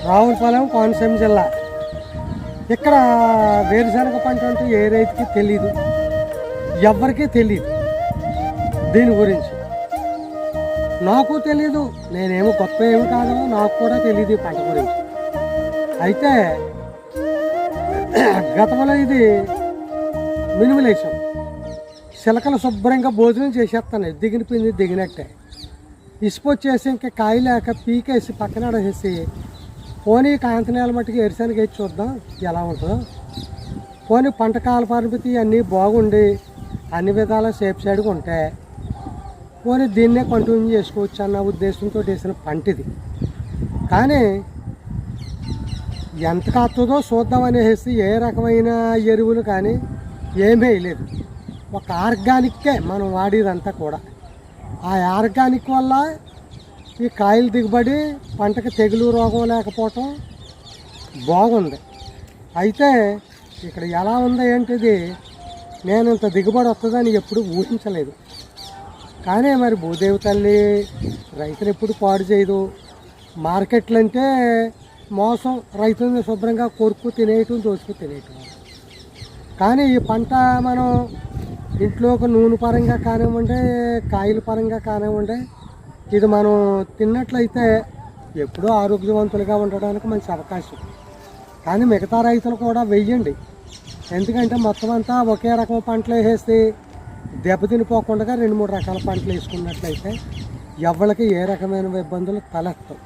రావులపాలెం కోనసీమ జిల్లా. ఇక్కడ వేరుశనగ పంట అంటూ ఏ రైతుకి తెలీదు, ఎవ్వరికీ తెలీదు. దీని గురించి నాకు తెలీదు, నేనేమో గొప్ప ఏమి కాదు, నాకు కూడా తెలియదు ఈ పంట గురించి. అయితే గతంలో ఇది మినిమలేసాం, చిలకలు శుభ్రంగా భోజనం చేసేస్తాను, దిగిన పిండి దిగినట్టే. ఇసుకొచ్చేసి ఇంకా కాయ లేక పీకేసి పక్కన ఆడేసి పోనీ కాంతి నేల మట్టుకు ఎరిసెనగ వేసి చూద్దాం ఎలా ఉంటుందో. పోనీ పంట కాల పరిమితి అన్నీ బాగుండి అన్ని విధాల సేఫ్ సైడ్గా ఉంటాయి, పోనీ దీన్నే కంటిన్యూ చేసుకోవచ్చు అన్న ఉద్దేశంతో వేసిన పంట ఇది. కానీ ఎంత కాస్తుందో చూద్దాం అనేసి ఏ రకమైన ఎరువులు కానీ ఏమీ వేయలేదు. ఒక ఆర్గానిక్కే మనం వాడేదంతా కూడా. ఆ ఆర్గానిక్ వల్ల ఈ కాయలు దిగుబడి, పంటకి తెగులు రోగం లేకపోవటం బాగుంది. అయితే ఇక్కడ ఎలా ఉంది ఏంటిది, నేను ఇంత దిగుబడి వస్తుందని ఎప్పుడు ఊహించలేదు. కానీ మరి భూదేవి తల్లి రైతులు ఎప్పుడు పాడు చేయదు. మార్కెట్లు అంటే మోసం, రైతులని శుభ్రంగా కొరుకు తినేయటం, దోచుకు తినేయటం. కానీ ఈ పంట మనం ఇంట్లో ఒక నూనె పరంగా కానివ్వండి, కాయల పరంగా కానివ్వండి, ఇది మనం తిన్నట్లయితే ఎప్పుడూ ఆరోగ్యవంతులుగా ఉండడానికి మంచి అవకాశం. కానీ మిగతా రైతులు కూడా వెయ్యండి, ఎందుకంటే మొత్తం అంతా ఒకే రకం పంటలు వేసేసి దెబ్బతినిపోకుండా 2-3 రకాల పంటలు వేసుకున్నట్లయితే ఎవరికి ఏ రకమైన ఇబ్బందులు తలెత్తవు.